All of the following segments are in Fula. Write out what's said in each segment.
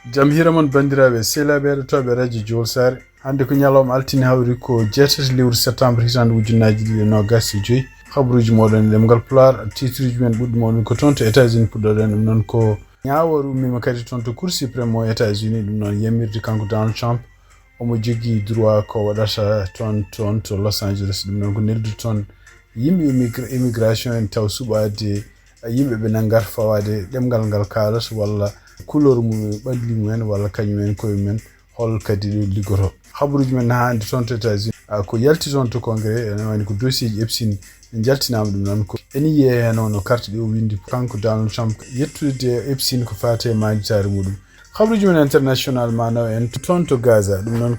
Jamhira mon bandiraɓe sehlaɓeɗo toɓe radio Jowol Sare hande ko ñalawma altine hawri ko jeetati lewru septembre hitande ujunnaji ɗiɗi e nogas e joyyi habruji moɗon e ɗemgal Pulaar titruji men ɓuɗɗumoɗon ko toon to États-Unis puɗɗoɗen ɗum noon ko ñaworu ummima kadi toon to Cour suprême mo États-Unis ɗum noon yamirde kanko Donald Trump omo jogui droit ko waɗata toon to Los Angeles ɗum noon ko neldude toon yimɓe immigration en taw suɓade yimɓeɓe nangar fawade ɗemgal ngal kalata walla couleur mum ɓalli mumen walla kañumen koyemumen hol kadi ɗo liggoto habruji men hande toon to États-Unis ko yalti toon to congrès ene wayno ko dossier ji Epstein jaltinama ɗum noon ko eni yiye hen no carte ɗi o windi kanko Donald Trump yettude Epstein ko fate majitare muɗum habruji men international manaw en toon to Gaza ɗum noon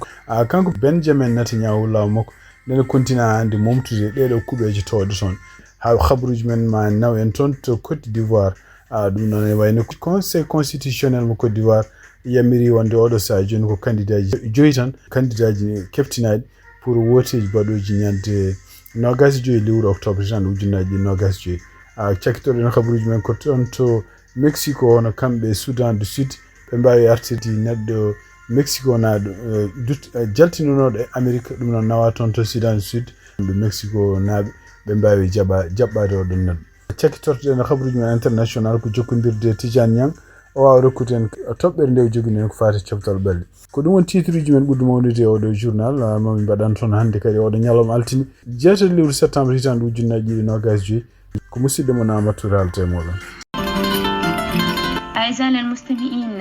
kanko Benjamin Netanyahu law makko nene kontina hande momtude ɗeɗo kuɓeje towɗe toon habruji men ma naw en toon to Côte d'Ivoire ɗum noon e wayno conseil constitutionnel mo Côte d'Ivoire yamiri wonde oɗo sa joni ko candidat joyi tan candidat ji keftinaɗi pour woteji baɗoji ñande nogas joyi lewru octobre tan ujunnaji nogas joyi cakkitoɗen habruji men ko toon to Mexico hono kamɓe Soudan du Sud ɓe mbawi artirde neɗɗo Mexico naɗo jaltinonoɗo Amérique ɗum noon nawa toon to Soudan du Sud ɓe Mexico naaɓe ɓe mbawi jaɓɓade oɗon neɗɗo cakkitortoɗen habruji men international ko jokkodirde Tidiane Niang o wawa rokkude en toɓɓere nde jogui ko fati ceftal ɓalli ko ɗum won titruji men ɓurɗo mawnude oɗo journal mami mbaɗan toon hande kadi oɗo ñalawma altini jeetati lewru septembre hitande ujunnaji ɗiɗi nogas joyyi ko musidɗo mon Amadou haalta e moɗon. أعزائنا المستمعين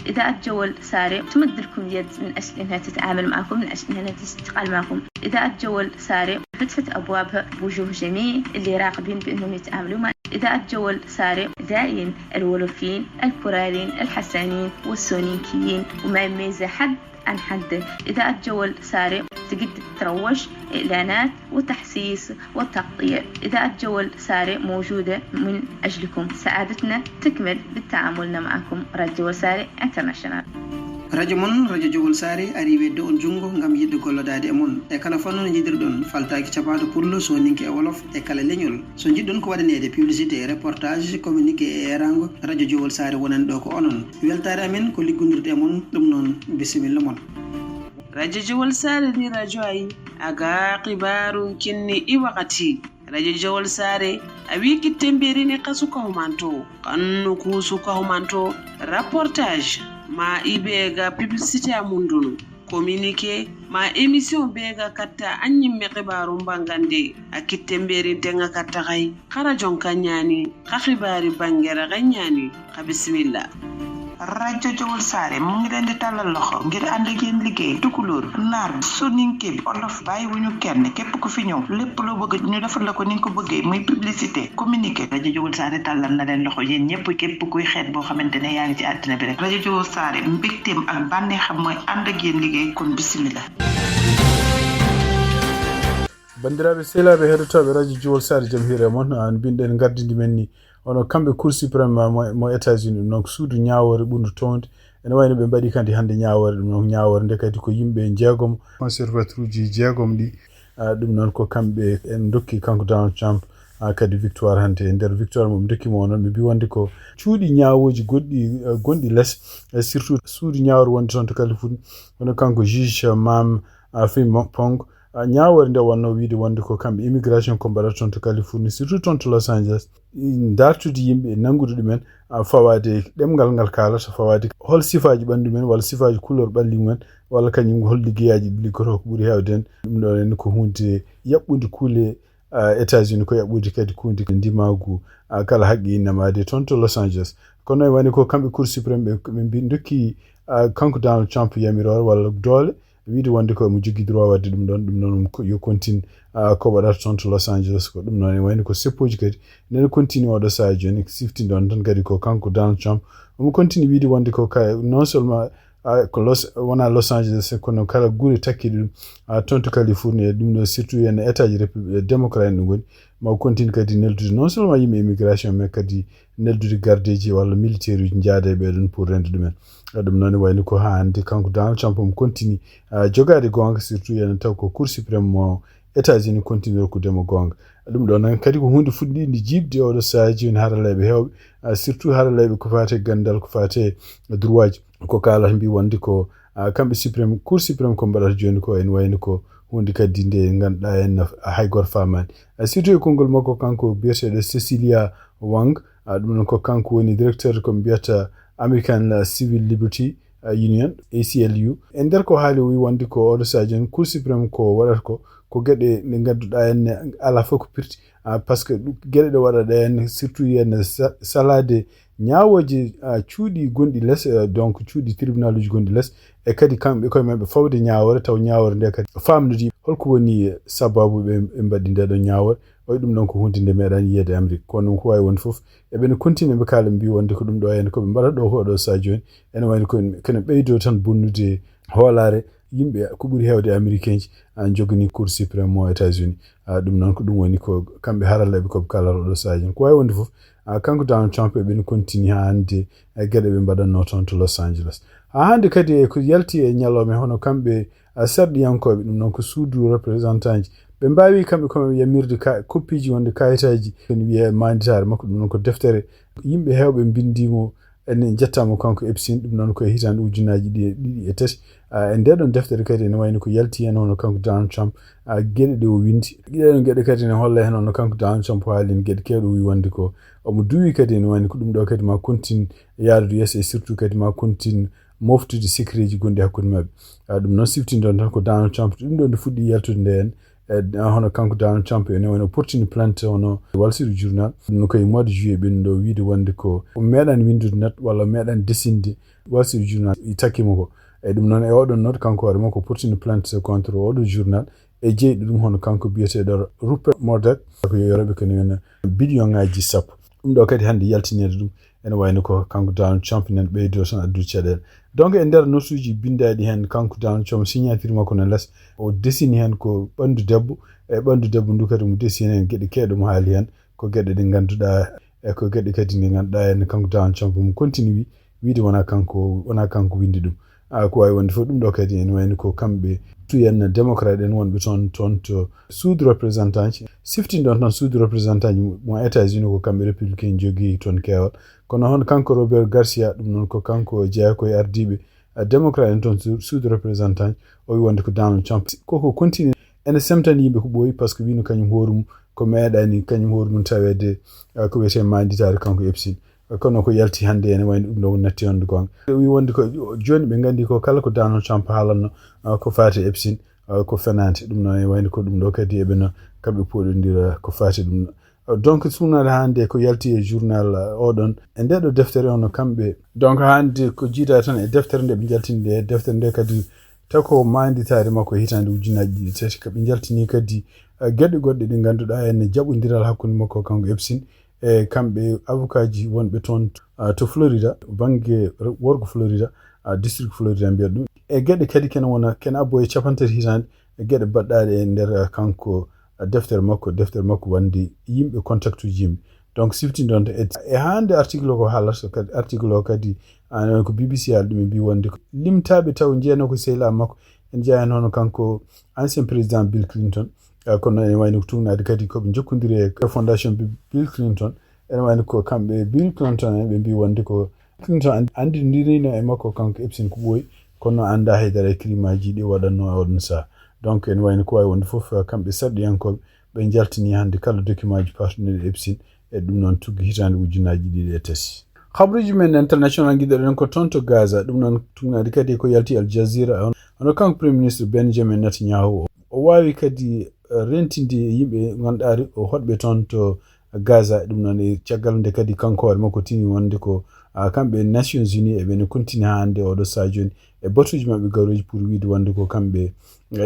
إذاعة جول ساري تمد لكم يد من أجل أنها تتعامل معكم من أجل أنها تشتغل معكم. إذاعة جول ساري فتحت أبوابها بوجوه جميع اللي راغبين بأنهم يتعاملوا مع إذاعة جول ساري داعين الولوفيين البرارين الحسانين والسونيكيين وما يميز حد عن حد. إذاعة جول ساري تقدر تروج إعلانات وتحسيس وتغطية. إذاعة جول ساري موجودة من أجلكم. سعادتنا تكمل بالتعامل معكم. راديو جول ساري انترناشونال. radio mon radio Jowol Sare ari wedde on jungo ngam yidde gollodade e mon e kala fanno no jidirɗon faltaki capato pullo so ninki e wolof e kala leñol so jiddon ko waɗanede publicité reportage communiqué e erango radio Jowol Sare wonan ɗo ko onon weltare amen ko liggodirde e mon ɗum noon bisimilla mon. radio Jowol Sare ni radio ayi aga qibaru kinni i wakati radio Jowol Sare a wiki temberini kasuka humanto kannu kusuka humanto reportage ma ibega publicité amundunu communiqué ma émission bega katta anyimme qibaru mbangande akitte mberinte katta kay khara jonka nyani khibari bangera ganyani kha bismillah. radio Jowol Sare mu ngi leen di talal loxo ngir ànd ak yéen liggéey tukulóor naar soninke bi olof bàyyi wuñu kenn képp ku fi ñëw lépp loo bëgg ñu defal la ko ni nga ko bëggee muy publicité communiqué radio Jowol Sare tàllal na leen loxo yéen ñëpp képp kuy xeet boo xamante ne yaa ngi ci àddina bi rek radio Jowol Sare mbégteem ak bànneexam mooy ànd ak yéen liggéey kon bismillah. bandiraɓe sehlaɓe heɗotoɓe radio Jowol Sare jamhire mon an binɗen gardidi men ni ono kamɓe Cour suprême mo États-Unis donc suudu ñawore ɓurdu tonde ene wayno ɓe mbaɗi kandi hande ñawore ɗum noon ñawore nde kadi ko yimɓe jeegom conservateur uji jeegom ɗi ɗum noon ko kamɓe en dokki kanko Donald Trump kadi victoire hande e nder victoire mum dokkimo noon ɓe mbi wonde ko cuuɗi ñawoji gonɗi less surtout suudu ñawore wonde toon to Californie hono kanko juge Mam Pong ñawore nde wonno wiide wonde ko kamɓe immigration ko mbaɗata toon to Californie surtout toon to Los Angeles dartude yimɓe nangude ɗumen fawade ɗemgal ngal kalata fawade hol sifaji ɓandu men walla sifaji couleur ɓalli mumen walla kañum hol liggeyaji liggoto ko ɓuuri hewde en ɗum ɗo en ko hunde yaɓɓude kuule États-Unis ko yaɓɓude kadi kunde ndimagu kala haqqi innamade toon to Los Angeles kono e wani ko kamɓe Cour suprême ɓe dokki kanko Donald Trump yamirore walla doole wiide wonde ko mo jogui droit wadde ɗum ɗon yo continue ko waɗata toon to Los Angeles ko ɗum noon wayno ko seppoji kadi nene continue oɗo saha joni siftinde on tan kadi ko kanko Donald Trump omo continue wiide wonde ko non seulement ko wona Los Angeles kono kala guure takkiɗe ɗum toon to Californie e ɗum ɗo surtout ene état ji démocrate en ɗum goni ma continue kadi neldude non seulement yimɓe immigration mais kadi neldude gardeji walla militaire uji jaada e ɓeɗon pour rende ɗumen ɗum noon wayno ko hande kanko Donald Trump omo continue jogade gonga surtout ene taw ko Cour suprême mo États-Unis continue ko demo gonga ɗum ɗo nan kadi ko hunde fuɗɗinde jibde oɗo saaji woni haraleɓe hewɓe surtout haraleɓe ko fate gandal ko fate droit ko kalata mbi wonde ko kamɓe suprême cour suprême ko mbaɗata joni ko en wayno ko hunde kadi nde ganduɗa en hay goto famani surtout e konngol makko kanko biyeteɗo Cecilia Wang ɗum noon ko kanko woni directeur ko mbiyata American Civil Liberty Union ACLU e nder ko haali wi wonde ko oɗo saaji en cour suprême ko waɗata ko gueɗe ɗe ganduɗa en ala fof ko pirti par ce que gueɗe ɗe waɗaɗa en surtout yen salade ñawoje cuuɗi gonɗi less donc cuuɗi tribunal uji gonɗi less e kadi kamɓe koye mabɓe fawde ñawore taw ñawore nde kadi famnude holko woni sababu ɓe mbaɗi ndeɗo ñawore oy ɗum ɗon ko hunde nde meeɗani yiyede Amérique kono ko wawi wonde foof eɓene continue ɓe kaala mbi wonde ko ɗum ɗo en koɓe mbaɗa ɗo ko ɗo sa joni ene wayno kene ɓeydo tan bonnude hoolare yimɓe ko ɓuri hewde américain ji jogani cour suprême mo États-Unis ɗum noon ko ɗum woni ko kamɓe haraleɓe koɓe kalata ɗo saji ko wawi wonde foof kanko Donald Trump eɓen continue ha hande gueɗe ɓe mbaɗanno toon to Los Angeles ha hande kadi ko yalti e ñalawma hono kamɓe sarɗiyankoɓe ɗum noon ko suudu représentant ji ɓe mbawi kamɓe koɓe yamirde koppiji wonde kayitaji ene wiye manditare makko ɗum noon ko deftere yimɓe hewɓe bindimo en jettamo kanko Epstein ɗum noon koye hitande ujunaji ɗiɗi e tati e ndeɗon deftere kadi ene wayno ko yalti hen hono kanko Donald Trump gueɗe ɗe o windi ɗeɗon gueɗe kadi ne holla hen hono kanko Donald Trump haalino gueɗe kewɗe wi wonde ko omo duwi kadi ene wayno ko ɗum ɗo kadi ma continue yaarude yesso e surtout kadi ma continue moftude secret ji gonɗi hakkude mabɓe ɗum noon siftindon tan ko Donald Trump ɗum ɗo nde fuɗɗi yaltude nde hen hono kanko Donald Trump ene wayno portini plainte hono Wall Street Journal ɗum koye mois de juillet ɓen ɗo wiide wonde ko meeɗan windude net walla meeɗan desinde Wall Street Journal takkimo ko e ɗum noon e oɗon note kanko hoore makko portini plainte contre oɗo journal e jeyɗi ɗum hono kanko biyeteɗo Rupert Murdoch ko yoroɓe ko ne billion ngaji sappo ɗum ɗo kadi hande yaltinede ɗum ene wayno ko kanko Donald Trump nen ɓeydo tan addude caɗele donc e nder notuji bindaɗi hen kanko Donald Trump signature makko ne less o dessini hen ko ɓandu debbo e ɓandu debbo ndu kadi mo dessini hen gueɗe kewɗe mo haali hen ko gueɗe ɗe ganduɗa e ko gueɗe kadi ɗe ganduɗa hen kanko Donald Trump mo continue wiide wona kanko windi ɗum ko wawi wonde fof ɗum ɗo kadi ene wayno ko kamɓe tuyen démocrate en wonɓe toon to suudu représentant ji siftindon tan suudu représentant ji mo États-Unis ko kamɓe républicain jogui toon kewal kono hono kanko Robert Garcia ɗum noon ko kanko jeeya koye ardiɓe démocrate en toon suudu représentant o wi wonde ko Donald Trump koko continue ene semtani yimɓe ko ɓooyi par ce que wino kañum hoorumum ko meeɗani kañum hoorumum tawede ko wiyete manditare kanko Epstein kono ko yalti hande ene wayno ɗum ɗo natti wonde gonga wi wonde ko joni ɓe gandi ko kala ko Donald Trump haalanno ko fate Epstein ko fenante ɗum noon e wayno ko ɗum ɗo kadi eɓeno kamɓe poɗodira ko fate ɗum donc suunade hande ko yalti e journal oɗon e ndeɗo deftere ono kamɓe donc hande ko jiida tan e deftere nde ɓe jaltinde e deftere nde kadi tako manditare makko hitande ujunaji ɗiɗi tati koɓe jaltini kadi gueɗe goɗɗe ɗe ganduɗa ene jaɓodiral hakkude makko kanko Epstein e kamɓe avocat ji wonɓe toon to Florida banggue worgo Florida district Florida mbiyat ɗum e gueɗe kadi kene abbo e capantati hitande e gueɗe baɗɗaɗe e nder kanko deftere makko wande yimɓe contact uji yimɓe donc siftindon e hande article ko haalata kadi article o kadi ko BBC haali ɗum mbi wonde ko limtaɓe taw jeeyano ko sehilama makko en jeeyan hono kanko ancien président Bill Clinton kono ene wayno ko tugnade kadi koɓe jokkodiri e fondation Bill Clinton ene wayno ko kamɓe Bill Clinton en ɓe mbi wonde ko Clinton andidirino e makko kanko Epstein ko ɓooyi kono anda haydara e crimaji ɗi waɗanno e oɗon saha donc ene wayno ko wawi wonde foof kamɓe sarɗiyankoɓe ɓe jaltini hande kala document ji partenaire Epstein e ɗum noon tuggi hitande ujunaji ɗiɗi e tati habruji men international guiɗoɗen ko toon to Gaza ɗum noon tugnade kadi ko yalti Al Jazeera hono kanko premier ministre Benjamin Netanyahu o wawi kadi rentinde yimɓe ganduɗa hoɗɓe toon to Gaza ɗum noon e caggal nde kadi kanko hoore makko tini wonde ko kamɓe Nations Unies eɓene continue hande oɗo saa joni e batuji mabɓe garoji pour wiide wonde ko kamɓe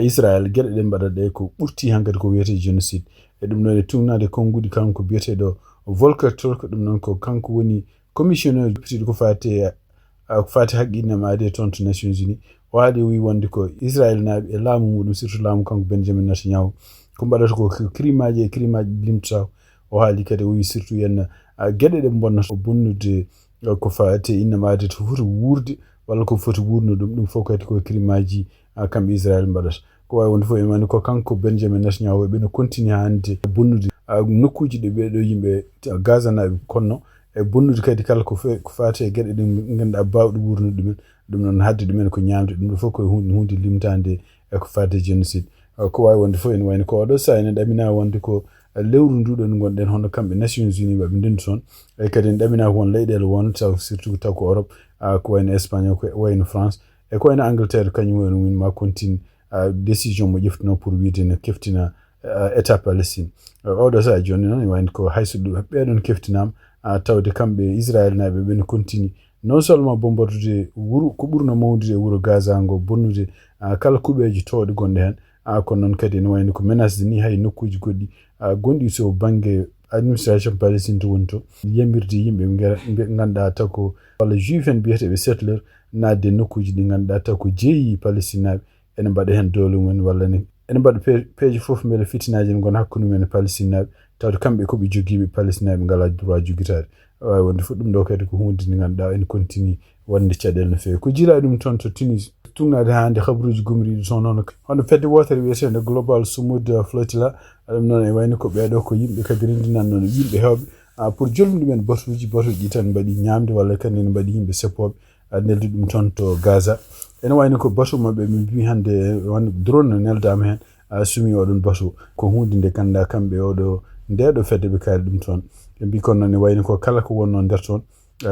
Israel gueɗe ɗe mbaɗaɗe ko ɓurti hankadi ko wiyete génocide e ɗum noon e tugnade konguɗi kanko biyeteɗo Volker Turk ɗum noon ko kanko woni commissionnaire ko fate haqqille maade toon to Nations Unies o haali wi wonde ko Israel naaɓe e laamu muɗum surtout laamu kanko Benjamin Netanyahu ko mbaɗata ko crimaji e crimaji limtaw o haali kadi o wi surtout yenna gueɗe ɗe bonnata bonnude ko fate inna maade to foti wuurde walla ko foti wurno ɗum fof kadi ko crimaji kamɓe Israel mbaɗata ko way wonde fo en wani ko kanko Benjamin Netanyahu ɓe no continue hande bonnude nokkuji ɗe ɓeɗo yimɓe Gaza naɓe konno e bonnude kadi kala ko fati e gueɗe ɗe ganduɗa bawɗe wurnude ɗumen ɗum noon hadde ɗumen ko ñamde ɗum fof ko hunde limtande e ko fati génocide ko wawi wonde fof en wayno ko oɗo sa enen ɗamina wonde ko lewru nduɗo no gonɗen hono kamɓe Nations Unies maɓe ndendi toon e kadi en ɗamina won leyɗele won taw surtout taw ko Europe ko wayno Espagne ko wayno France e ko wayno Angleterre kañum woni min ma continue décision mo ƴeftuno pour wiide no keftina état Palestine oɗo sa joni noon wayno ko hayso ɓeɗon keftinama tawde kamɓe Israël naɓe ɓe no continue non seulement bombardude wuro ko ɓurno mawdude wuro Gaza ngo bonnude kala kuɓeji towɗe gonɗe hen kono noon kadi ne wayno ko menace ni hay nokkuji goɗɗi gonɗi so banggue administration Palestine to woni to yamirde yimɓe ɓe ganduɗa taw ko walla juif en biyeteɓe settleur nadde nokkuji ɗi ganduɗa taw ko jeeyi Palestine naɓe ene mbaɗa hen doole mumen walla ene mbaɗa peeje foof beele fitinaji ne gona hakkude mumen e Palestine naɓe tawde kamɓe koɓe joguiɓe Palestine naɓe ngala droit jogitade wawi wonde fof ɗum ɗo kadi ko hunde nde ganduɗa ene continue wonde caɗele no fewi ko jira ɗum toon to Tunis tugnade hande habruji gumriɗi toon hono fedde wotere wiyetede global sumud flotilla ɗum noon e wayno ko ɓeɗo ko yimɓe kadi rendinan noon yimɓe hewɓe pour jolni ɗumen batuji ɗi tan mbaɗi ñamde walla kadi ne mbaɗi yimɓe seppoɓe neldi ɗum toon to Gaza ene wayno ko batu mabɓe min mbi hande won drone no neldama hen sumi oɗon batu ko hunde nde ganduɗa kamɓe oɗo ndeɗo fedde ɓe kaali ɗum toon ɓe mbi kono noon ne wayno ko kala ko wonno nder toon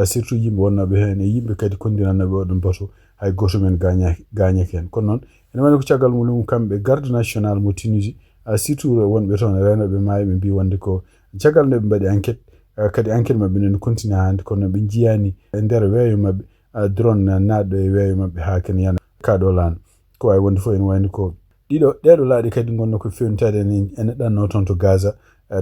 surtout yimɓe wonnoɓe hen e yimɓe kadi kondiranoɓe oɗon batu hay goto men gañaki hen kono noon ene wayno ko caggal mum kamɓe garde national mo Tunisie surtout wonɓe toon renoɓe maayo ɓe mbi wonde ko caggal nde ɓe mbaɗi enquête kadi enquête mabɓe ne continue hande kono ɓe jiyani e nder weeyo mabɓe drone naɗɗo e weeyo mabɓe ha ken yana kaɗo laana ko wawi wonde fof ene wayno ko ɗeɗo laaɗi kadi gonno ko fewnitade ene ɗanno toon to Gaza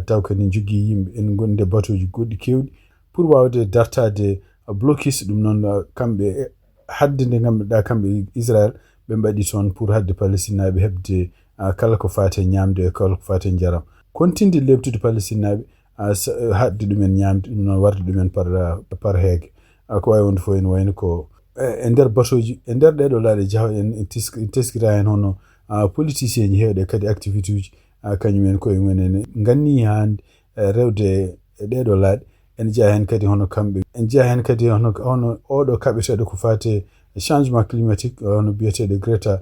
taw kadi jogui yimɓe en gonde batuji goɗɗi kewɗi pour wawde dartade blocus ɗum noon kamɓe hadde nde ganduɗa kamɓe Israël ɓe mbaɗi toon pour hadde Palestine naɓe hebde kala ko fate ñamde e kala ko fate jaram kontinde lebtude Palestine naɓe hadde ɗumen ñamde ɗum noon warde ɗumen par heege ko wawi wonde fof ene wayno ko e nder batuji e nder ɗeɗo laaɗe jaaha en teskira hen hono politicien ji hewɗe kadi activité uji kañumen koye mumen ganni hande rewde e ɗeɗo laaɗe en jeeya hen kadi hono kamɓe en jeeya hen kadi hono oɗo kaɓeteɗo ko fate changement climatique hono biyeteɗo Greta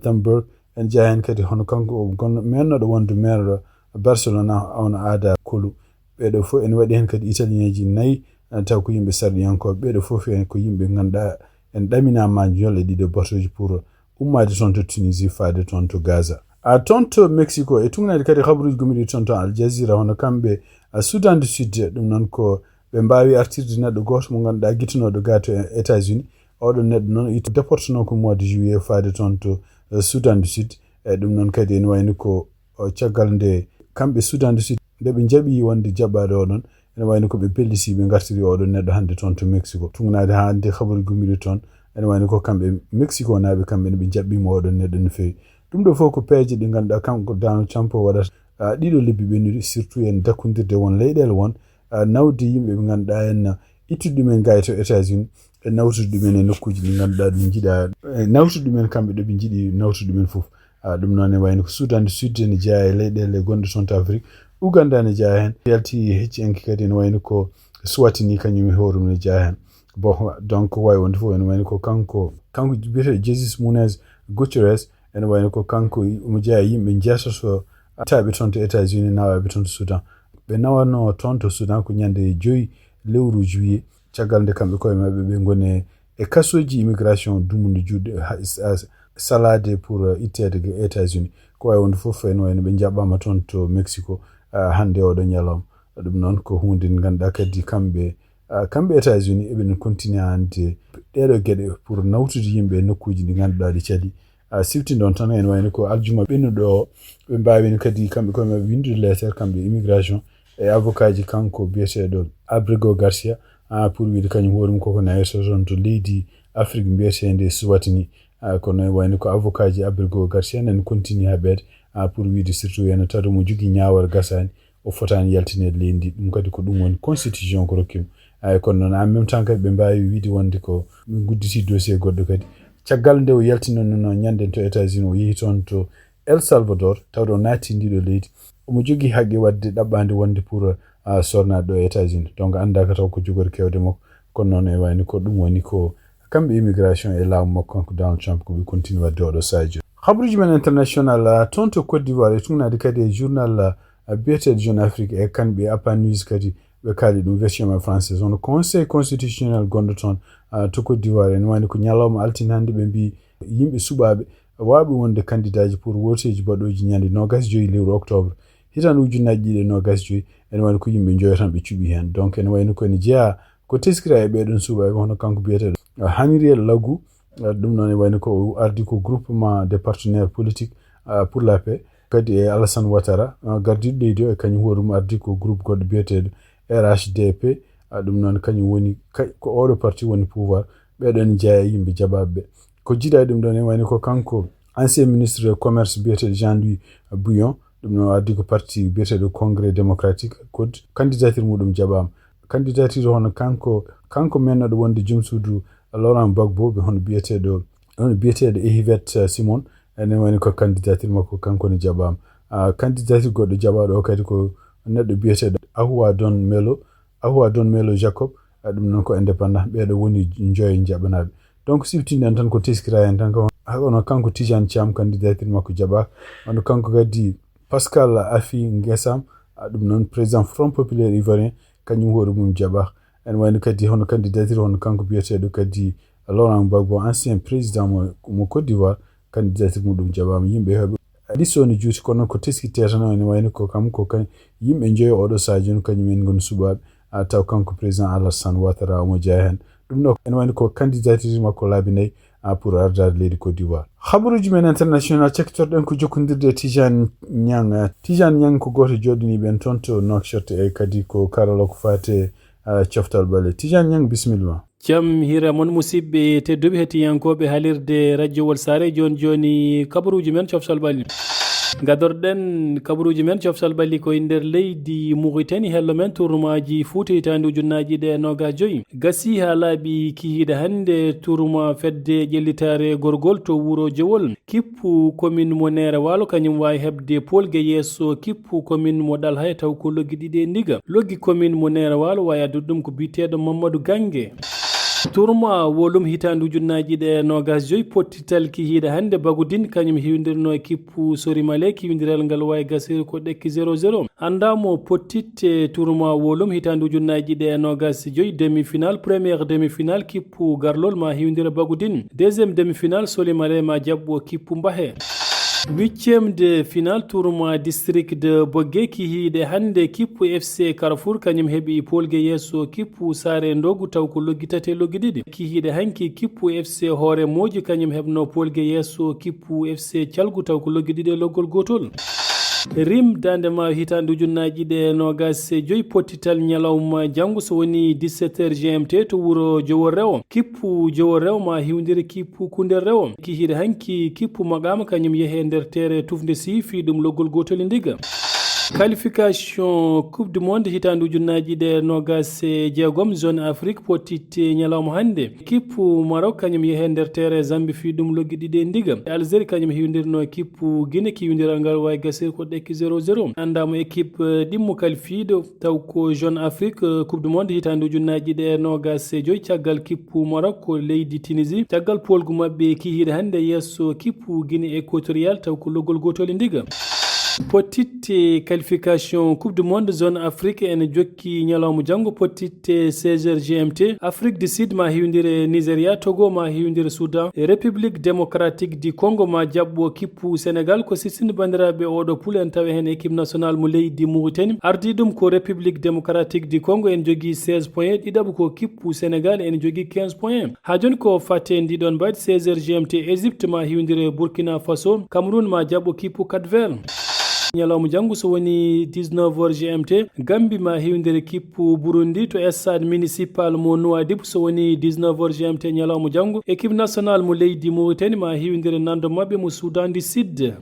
Thunberg en jeeya hen kadi hono kanko gonno mennoɗo wonde maire Barcelona on Ada Kolu ɓeɗo fof en waɗi hen kadi italien ji 4 taw ko yimɓe sarɗiyankoɓe ɓeɗo fof en ko yimɓe ganduɗa en ɗaminama jolle ɗiɗo batuji pour ummade toon to Tunisie faade toon to Gaza toon to Mexico e tugnade kadi habruji gumriɗi toon to Al Jazeera hono kamɓe Soudan du Sud ɗum noon ko ɓe mbawi artirde neɗɗo goto mo ganduɗa guittunoɗo ga to États-Unis oɗon neɗɗo noon ito déporteno ko mois de juillet faade toon to Soudan du Sud e ɗum noon kadi ene wayno ko caggal nde kamɓe Soudan du Sud nde ɓe jaaɓi wonde jaɓɓade oɗon ene wayno ko ɓe pellisi ɓe gartiri oɗon neɗɗo hande toon to Mexico tugnade hande habaru gummiɗi toon ene wayno ko kamɓe Mexico naɓe kamɓe ne ɓe jaɓɓimo oɗon neɗɗo no fewi ɗum ɗo fof ko peeje ɗi ganduɗa kanko Donald Trump waɗata ɗiɗo lebbi ɓennuɗi surtout en dakkodirde won leyɗele won nawde yimɓe ɓe ganduɗa en ittude ɗumen ga to États-Unis e nawtude ɗumen e nokkuji ɗi ganduɗa ɗum jiiɗa nawtude ɗumen kamɓe ɗo ɓe jiiɗi nawtude ɗumen fof ɗum noon ne wayno ko Soudan du Sud ne jeeya e leyɗele gonɗe toon to Afrique Uganda ne jeeya hen yalti hecci enki kadi ne wayno ko Swatini kañum e hoore mum ne jeeya hen bon donc wawi wonde fof ene wayno ko kanko biyeteɗo Jesus Munez Gutierrez ene wayno ko kanko mo jeeya yimɓe jeetato taɓe toon to États-Unis nawaɓe toon to Soudan ɓe nawano toon to Soudan ko ñande 5 lewru juillet caggal nde kamɓe koye mabɓe ɓe gone e kasoji immigration dumude juɗe salade pour ittede États-Unis ko wawi wonde fof ene wayno ɓe jaɓɓama toon to Mexico hande oɗo ñalawma ɗum noon ko hunde nde ganduɗa kadi kamɓe États-Unis eɓe continue hande ɗeɗo gueɗe pour nawtude yimɓe e nokkuji ɗi ganduɗa ɗi caali sifti ɗon tan ene wayno ko aljuma ɓennuɗo o ɓe mbawino kadi kamɓe koye mabɓe windude lettere kamɓe immigration e avocat ji kanko biyeteɗo Abrego Garcia pour wiide kañum hoore mum koko nayeto toon to leydi Afrique mbiyetede Swatini kono wayno ko avocat ji Abrego Garcia nane continue haɓede pour wiide surtout ene tawa mo jogui ñawore gasani o fotani yaltinede leydi ɗum kadi ko ɗum woni constitution ko rokkimo kono noon en même temps kadi ɓe mbawi wiide wonde ko ɓe gudditi dossier goɗɗo kadi caggal nde o yaltinono ñanden to États-Unis o yeehi toon to El Salvador tawɗo naati ndiɗo leydi omo jogii haqqe wadde ɗaɓɓande wonde pour sornaɗo e États-Unis donc andaka taw ko jogori kewde makko kono noon e wayni ko ɗum woni ko kamɓe immigration e laamu makko kanko Donald Trump ko ɓe continue wadde oɗo sadio. Habaruji men international toon to Côte d'Ivoire e tungnaade kadi e journal biyeteɗo Jeune Afrique e kamɓe APA News kadi ɓe kaali ɗum version men française hono conseil constitutionnel gonɗo toon to Côte d'Ivoire en wayni ko ñalawma altine hannde ɓe mbi yimɓe suɓaɓe waaɓe wonde candidat ji pour woteji baɗoji ñande 25 lewru octobre hitan ujunnaji 25 en wayni ko yimɓe joyo tan ɓe cuɓi hen donc en wayni ko ene jeeya ko teskira e ɓeɗon suɓaɓe hono kanko biyeteɗo Henriel Lagou ɗum noon e wayni ko ardi ko groupement des partenaires politiques pour la paix kadi e Alassane Ouattara gardiɗo leydi o e kañum hoɗum ardi ko groupe goɗɗo biyeteɗo RHDP ɗum noon kañum woni ko oɗo parti woni pouvoir ɓeɗon jeeya yimɓe jaɓaɓe ɓe ko jiiɗa ɗum ɗon e wayni ko kanko ancien ministre commerce biyeteɗo Jean-Louis Bouillon ɗum noon addi ko parti biyeteɗo congrès démocratique code candidature muɗum jaɓama candidature hono kanko mennoɗo wonde joom suudu Laurent Gbagbo ɓe hono biyeteɗo Ehivet Simon ene wayni ko candidature makko kanko ne jaɓama candidature goɗɗo jaɓaɗo o kadi ko neɗɗo biyeteɗo Ahua Don Melo Jacob ɗum noon ko indépendant ɓeɗo woni joyo jaɓanaɓe donc siftinden tan ko teskira hen tan hono kanko Tidiane Thiam candidature makko jaɓaka hono kanko kadi Pascal Afi Nguessam ɗum noon président Front Populaire Ivoirien kañum hoore mum jaɓaka en wayno kadi hono candidature hono kanko biyeteɗo kadi Laurent Gbagbo ancien président mo Côte d'Ivoire candidature muɗum jaɓama yimɓe heɓe lissoni juuti kono ko teskite tan ene wayno ko kam ko yimɓe joyo oɗo sadio no kañum en goni suɓaɓe taw kanko président Alassane Ouattara omo jeeya hen ɗum ɗo ene wayno ko candidature makko laabi nayyi pour ardade leydi Côte d'Ivoire. Habaruji men international cektorɗen ko jokkodirde Tidiane Niang ko goto joɗaniɓe toon to Nouakchott e kadi ko karala ko fate coftal ɓale. Tidiane Niang bisimilla. jam hira mon musidɓe tedduɓe hettiyankoɓe haalirde radio Wolsare joni kabaruji men coftal ɓalli gadorɗen kabaruji men coftal ɓalli koye nder leydi Mauritanie hello men tournomaji Fouta hitande ujunnaji ɗe 25 gasi ha laaɓi kihiɗe hande tournoi fedde ƴellitare gorgol to wuuro Jowol kippu commune mo Nere Walo kañum wawi hebde polgue yesso kippu commune mo Ɗal hay taw ko loggi ɗiɗi e ndiga loggi commune mo Nere Walo wawi addude ɗum ko biteɗo Mamadou Gangue tournoi wolum hitande ujunnaji ɗe 25 pottital kihiɗe hande Bagudine kañum hiwdirno kippu Sorimale kiwidirel ngal wawi gasiri ko ɗekki 00 andamo pottitte tournoi wolum hitande ujunnaji ɗe 25 demi final première demi final kippu Garlol ma hiwdira Bagudine deuxième demi final Solimale ma jabbo kippu Mbahe 8e de finale tournoi district de Bogué kihiɗe hande kippu FC Carrefour kañum heeɓi polgue yesso kippu Sare Ndogu taw ko loggitate loggi ɗiɗi kihiɗe hanki kippu FC Hoore Moƴƴi kañum heɓno polgue yesso kippu FC Thialgu taw ko loggi ɗiɗi e loggol gotol rim dandema hitande ujunnaji ɗe 25 pottital ñalawma janggo so woni 17h GMT to wuuro Jowol Rewo kippu Jowol Rewo ma hiwdiri kippu Koundel Rewo kihiɗe hanki kippu Magama kañum yeehe nder tere tufde si fi ɗum loggol gotol e ndiga qualification coupe du monde hitande ujunnaji ɗe 26 zone Afrique pottitte ñalawma hande kippu Maroc kañum yeehe nder tere Zambie fi ɗum loggi ɗiɗi e ndiga Algérie kañum hiwdirno kippu Guinée kiwidiral ngal wawi gasir ko ɗekki 00 andama équipe ɗimmo qualifiɗo taw ko Jeune Afrique coupe du monde hitande ujunnaji ɗe 25 caggal kippu Maroc ko leydi Tunisie caggal polgu mabɓe kihiɗe hande yesso kippu Guinée équatorial taw ko loggol gotol e ndiga pottitte qualification coupe du monde zone Afrique en jokki ñalawma janggo pottitte 16h GMT Afrique du Sud ma hiwdire Nigeria Togo ma hiwdire Soudan République démocratique du Congo ma jabbo kippu Sénégal ko sisinde bandiraɓe oɗo poule en tawi hen équipe nationale mo leydi Mauritanie ardi ɗum ko République démocratique du Congo en jogui 16 points ɗiɗaɓo ko kippu Sénégal en jogui 15 points ha joni ko fatte ndiɗon mbaɗi 16h GMT Égypte ma hiwdire Burkina Faso Cameroun ma jabbo kippu Cap Vert ñalawma janggo so woni 19h GMT Gambie ma hiwdere kippu Burundi to stade municipal mo Nouadhibou so woni 19h GMT ñalawma janggo équipe nationale mo leydi Mauritanie ma hiwdere nando mabɓe mo Soudan du Sud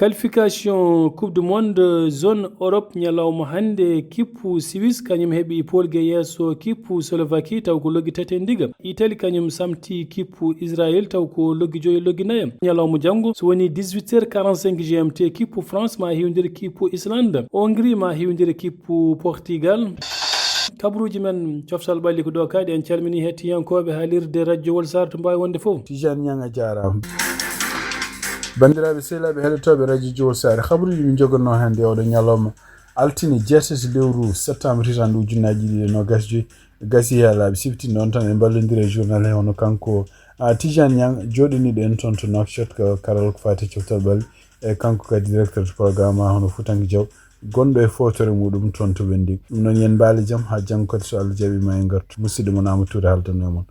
qualification coupe du monde zone Europe nyalawma hande kippu Suisse kanyum heɓi polge yesso kippu Slovaquie taw ko loggi tati ndiga Italie kanyum samti kippu Israël taw ko loggi joyi loggi nayam nyalawma jango so woni 18h45 GMT kippu France ma hiwdir kippu Islande Hongrie ma hiwdir kippu Portugal kabruji men coftal balli ko do kadi en calmini hettiyankoɓe haalirde radio wol sar to mbawi wonde fof Tijane Niang a jarama bandiraɓe sehlaɓe heɗotoɓe radio Jowol Sare habruji min jogonno hande oɗo ñalawma altine 7 lewru septembre hitande ujunnaji ɗiɗi e nogas joyyi gasi ha laaɓi sifti noon tan e ballodiri e journal he hono kanko Tijane Niang joɗiniɗo en toon to Nouakchott ko karol ko fati coftal balli e kanko kadi directeur de programme hono Foutangue Diaw gonɗo e fotore muɗum toon to Wendi ɗum noon yen mbaali jaam ha janggo kadi so Allah jaaɓima e gartu musidɗo mon Amadou Touré haldanno e mon